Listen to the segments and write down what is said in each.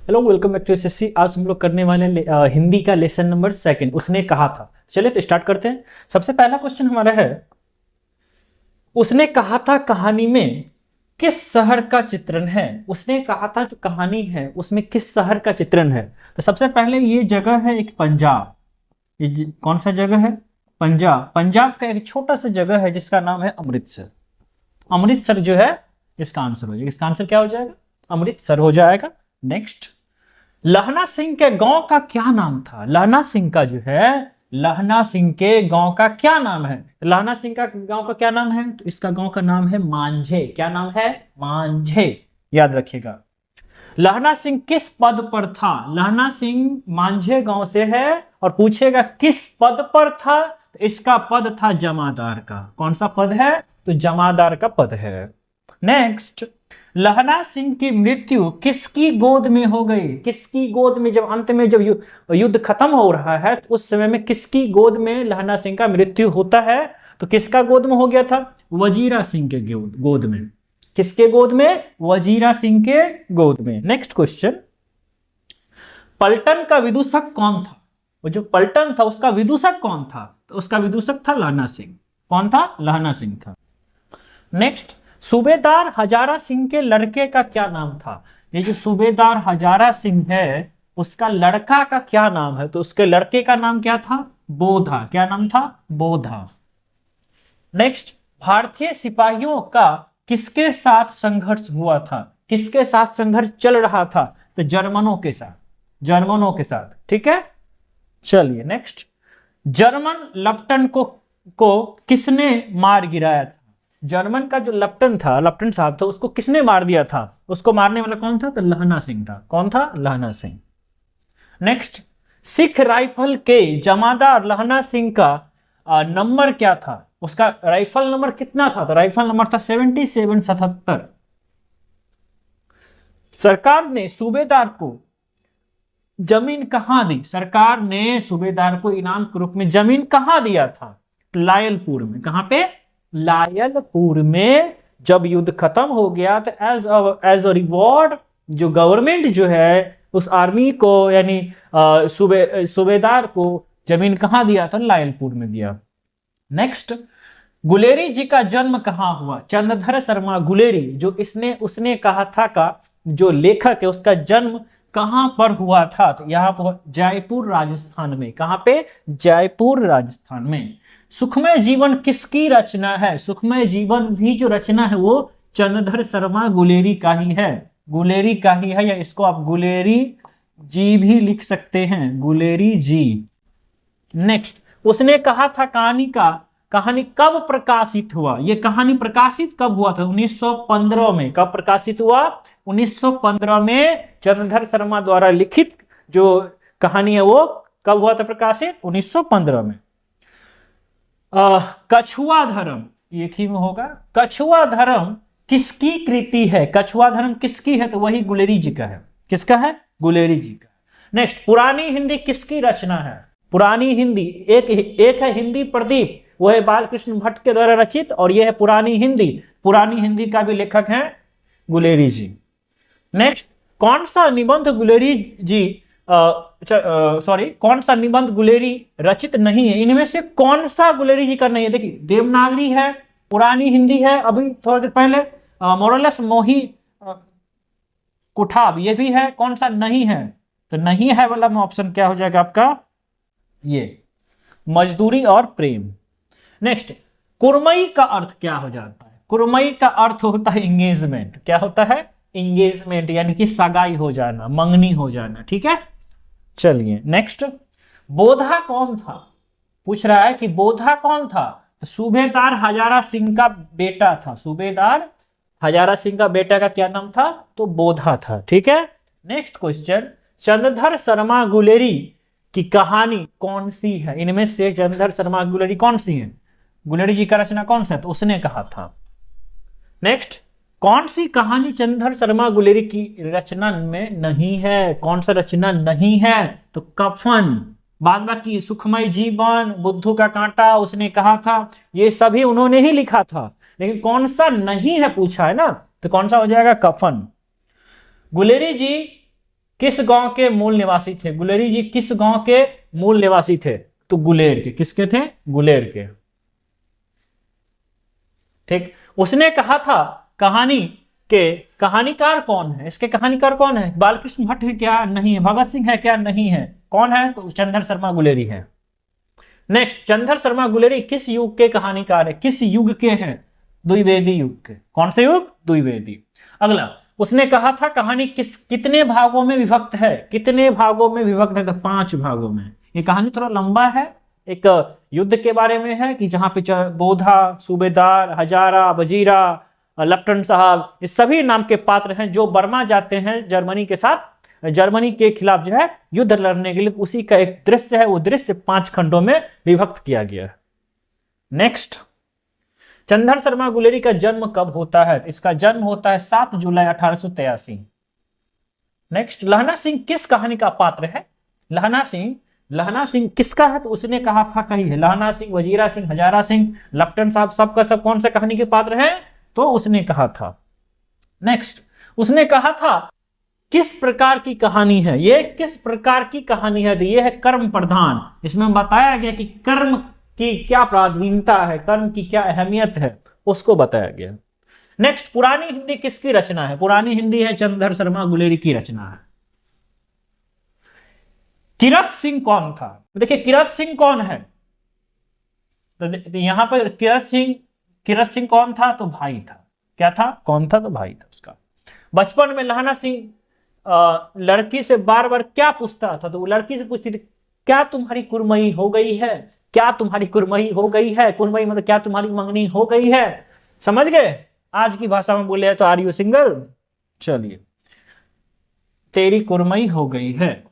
Hello, welcome back to SSC. आज हम लोग करने वाले हिंदी का लेसन नंबर 2। उसने कहा था। चलिए तो स्टार्ट करते हैं। सबसे पहला क्वेश्चन हमारा है, उसने कहा था कहानी में किस शहर का चित्रण है। उसने कहा था जो कहानी है उसमें किस शहर का चित्रण है। तो सबसे पहले ये जगह है एक पंजाब। ये कौन सा जगह है? पंजाब। पंजाब का एक छोटा सा जगह है जिसका नाम है अमृतसर। अमृतसर जो है इसका आंसर हो जाएगा। इसका आंसर क्या हो जाएगा? अमृतसर हो जाएगा। नेक्स्ट, लहना सिंह के गांव का क्या नाम था? लहना सिंह का जो है, लहना सिंह के गांव का क्या नाम है? लहना सिंह का गांव का क्या नाम है? तो इसका गांव का नाम है मांझे। क्या नाम है? मांझे। याद रखिएगा। लहना सिंह किस पद पर था? लहना सिंह मांझे गांव से है और पूछेगा किस पद पर था। तो इसका पद था जमादार का। कौन सा पद है? तो जमादार का पद है। नेक्स्ट, लहना सिंह की मृत्यु किसकी गोद में हो गई? किसकी गोद में? जब अंत में जब युद्ध खत्म हो रहा है तो उस समय में किसकी गोद में लहना सिंह का मृत्यु होता है? तो किसका गोद में हो गया था? वजीरा सिंह के गोद में। किसके गोद में? वजीरा सिंह के गोद में। नेक्स्ट क्वेश्चन, पलटन का विदूषक कौन था? वो जो पलटन था उसका विदूषक कौन था? तो उसका विदूषक था लहना सिंह। कौन था? लहना सिंह था। नेक्स्ट, सूबेदार हजारा सिंह के लड़के का क्या नाम था? ये जो सूबेदार हजारा सिंह है उसका लड़का का क्या नाम है? तो उसके लड़के का नाम क्या था? बोधा। क्या नाम था? बोधा। नेक्स्ट, भारतीय सिपाहियों का किसके साथ संघर्ष हुआ था? किसके साथ संघर्ष चल रहा था? तो जर्मनों के साथ। जर्मनों के साथ। ठीक है, चलिए नेक्स्ट, जर्मन लेफ्टिनेंट को किसने मार गिराया था? जर्मन का जो लेफ्टिनेंट साहब था उसको किसने मार दिया था? उसको मारने वाला कौन था? तो लहना सिंह था। कौन था? लहना सिंह। नेक्स्ट, सिख राइफल के जमादार लहना सिंह का नंबर क्या था? उसका राइफल नंबर कितना था? तो राइफल नंबर था 7777। सरकार ने सूबेदार को जमीन कहां दी? सरकार ने सूबेदार को इनाम के रूप में जमीन कहां दिया था? लायलपुर में। कहां पे? लायलपुर में। जब युद्ध खत्म हो गया तो एज अ रिवॉर्ड जो गवर्नमेंट जो है उस आर्मी को यानी सूबेदार को जमीन कहां दिया था? लायलपुर में दिया। नेक्स्ट, गुलेरी जी का जन्म कहां हुआ? चंद्रधर शर्मा गुलेरी जो उसने कहा था का जो लेखक है उसका जन्म कहां पर हुआ था? तो यहां पर जयपुर राजस्थान में। कहां पे? जयपुर राजस्थान में। सुखमय जीवन किसकी रचना है? सुखमय जीवन भी जो रचना है वो चंद्रधर शर्मा गुलेरी का ही है। गुलेरी का ही है, या इसको आप गुलेरी जी भी लिख सकते हैं। गुलेरी जी। नेक्स्ट, उसने कहा था कहानी कब प्रकाशित हुआ? ये कहानी प्रकाशित कब हुआ था? 1915 में। कब प्रकाशित हुआ? 1915 में चंद्रधर शर्मा द्वारा लिखित जो कहानी है वो कब हुआ था प्रकाशित? 1915 में। कछुआ धर्म एक ही में होगा। कछुआ धर्म किसकी कृति है? कछुआ धर्म किसकी है? तो वही गुलेरी जी का है। किसका है? गुलेरी जी का। नेक्स्ट, पुरानी हिंदी किसकी रचना है? पुरानी हिंदी एक है हिंदी प्रदीप, वो है बालकृष्ण भट्ट के द्वारा रचित, और यह है पुरानी हिंदी। पुरानी हिंदी का भी लेखक है गुलेरी जी। नेक्स्ट, कौन सा निबंध गुलेरी जी कौन सा निबंध गुलेरी रचित नहीं है? इनमें से कौन सा गुलेरी जी का नहीं है? देखिए, देवनागरी है, पुरानी हिंदी है, अभी थोड़ी देर पहले मोरलेस मोही कुठाब ये भी है। कौन सा नहीं है? तो नहीं है वाला में ऑप्शन क्या हो जाएगा आपका? ये मजदूरी और प्रेम। नेक्स्ट, कुरमई का अर्थ क्या हो जाता है? कुरमई का अर्थ होता है एंगेजमेंट। क्या होता है? एंगेजमेंट, यानी कि सगाई हो जाना, मंगनी हो जाना। ठीक है, चलिए नेक्स्ट, बोधा कौन था? पूछ रहा है कि बोधा कौन था? तो सूबेदार हजारा सिंह का बेटा था। सूबेदार हजारा सिंह का बेटा का क्या नाम था? तो बोधा था। ठीक है, नेक्स्ट क्वेश्चन, चंद्रधर शर्मा गुलेरी की कहानी कौन सी है? इनमें से चंद्रधर शर्मा गुलेरी कौन सी है? गुलेरी जी का रचना कौन सा है? तो उसने कहा था। नेक्स्ट, कौन सी कहानी चंद्रधर शर्मा गुलेरी की रचना में नहीं है? कौन सा रचना नहीं है? तो कफन। बाद बाकी सुखमय जीवन, बुद्धू का कांटा, उसने कहा था, ये सभी उन्होंने ही लिखा था। लेकिन कौन सा नहीं है पूछा है ना, तो कौन सा हो जाएगा? कफन। गुलेरी जी किस गांव के मूल निवासी थे? गुलेरी जी किस गांव के मूल निवासी थे? तो गुलेर के। किसके थे? गुलेर के। ठीक। उसने कहा था कहानी के कहानीकार कौन है? इसके कहानीकार कौन है? बालकृष्ण भट्ट है क्या? नहीं है। भगत सिंह है क्या? नहीं है। कौन है? तो चंद्र शर्मा गुलेरी है। नेक्स्ट, चंद्र शर्मा गुलेरी किस युग के कहानीकार है? किस युग के हैं? द्विवेदी युग के। कौन से युग? द्विवेदी। अगला, उसने कहा था कहानी कितने भागों में विभक्त है? कितने भागों में विभक्त है? तो 5 भागों में। ये कहानी थोड़ा लंबा है, एक युद्ध के बारे में है कि जहां पे बोधा, सूबेदार, हजारा, वजीरा, लेफ्टिनेंट साहब, ये सभी नाम के पात्र हैं जो बर्मा जाते हैं जर्मनी के साथ, जर्मनी के खिलाफ जो है युद्ध लड़ने के लिए। उसी का एक दृश्य है, वो दृश्य 5 खंडों में विभक्त किया गया है। नेक्स्ट, चंद्र शर्मा गुलेरी का जन्म कब होता है? इसका जन्म होता है 7 जुलाई 1883। नेक्स्ट, लहना सिंह किस कहानी का पात्र है? लहना सिंह किसका है? तो उसने कहा था कही है। लहना सिंह, वजीरा सिंह, हजारा सिंह, लेफ्टिनेंट साहब, सबका सब कौन सा कहानी के पात्र हैं? तो उसने कहा था। नेक्स्ट, उसने कहा था किस प्रकार की कहानी है? ये किस प्रकार की कहानी है? तो ये है कर्म प्रधान। इसमें बताया गया कि कर्म की क्या प्राधीनता है, कर्म की क्या अहमियत है, उसको बताया गया। नेक्स्ट, पुरानी हिंदी किसकी रचना है? पुरानी हिंदी है चंद्र शर्मा गुलेरी की रचना है। किरत सिंह कौन था? देखिए किरत सिंह कौन है? तो यहां पर किरत सिंह कौन था? तो भाई था। क्या था? कौन था? तो भाई था उसका। बचपन में लहना सिंह लड़की से बार बार क्या पूछता था? तो वो लड़की से पूछती थी क्या तुम्हारी कुरमई हो गई है? क्या तुम्हारी कुरमई हो गई है? कुरमई मतलब क्या तुम्हारी मंगनी हो गई है? समझ गए? आज की भाषा में बोले तो आर यू सिंगल? चलिए, तेरी कुरमई हो गई है।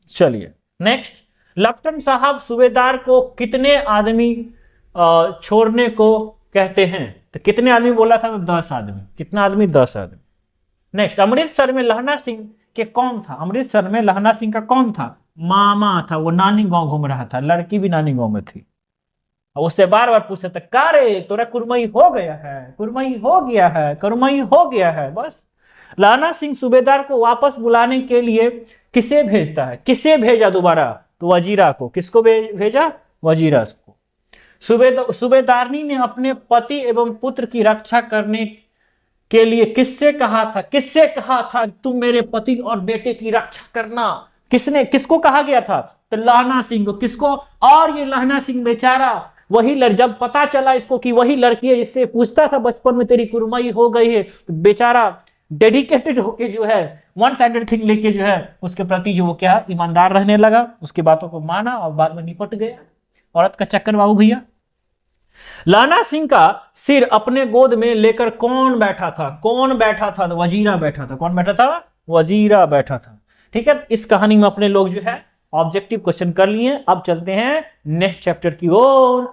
चलिए नेक्स्ट, लेफ्टिनेंट साहब सूबेदार को कितने आदमी छोड़ने को कहते हैं? तो कितने आदमी बोला था? तो 10 आदमी। कितना आदमी? 10 आदमी। नेक्स्ट, अमृतसर में लहना सिंह के कौन था? अमृतसर में लहना सिंह का कौन था? मामा था। वो नानी गांव घूम रहा था, लड़की भी नानी गांव में थी। उससे बार बार पूछते थे का रे तोरा कुरमई हो गया है, कुरमई हो गया है, कुरमई हो गया है। बस लहना सिंह सूबेदार को वापस बुलाने के लिए किसे भेजता है? किसे भेजा दोबारा? तो वजीरा को। किसको भेजा? वजीरा को। सूबेदारनी ने अपने पति एवं पुत्र की रक्षा करने के लिए किससे कहा था? किससे कहा था तुम मेरे पति और बेटे की रक्षा करना? किसको कहा गया था? तो लहना सिंह को। किसको? और ये लहना सिंह बेचारा वही जब पता चला इसको कि वही लड़की है जिससे पूछता था बचपन में तेरी कुरमई हो गई है, तो बेचारा डेडिकेटेड होके जो है वन साइडेड थिंग लेके जो है उसके प्रति जो वो क्या ईमानदार रहने लगा, उसकी बातों को माना और बाद में निपट गया। औरत का चक्कर बाबू भैया। लहना सिंह का सिर अपने गोद में लेकर कौन बैठा था? कौन बैठा था? तो वजीरा बैठा था। कौन बैठा था? वजीरा बैठा था। ठीक है, इस कहानी में अपने लोग जो है ऑब्जेक्टिव क्वेश्चन कर लिए। अब चलते हैं नेक्स्ट चैप्टर की ओर।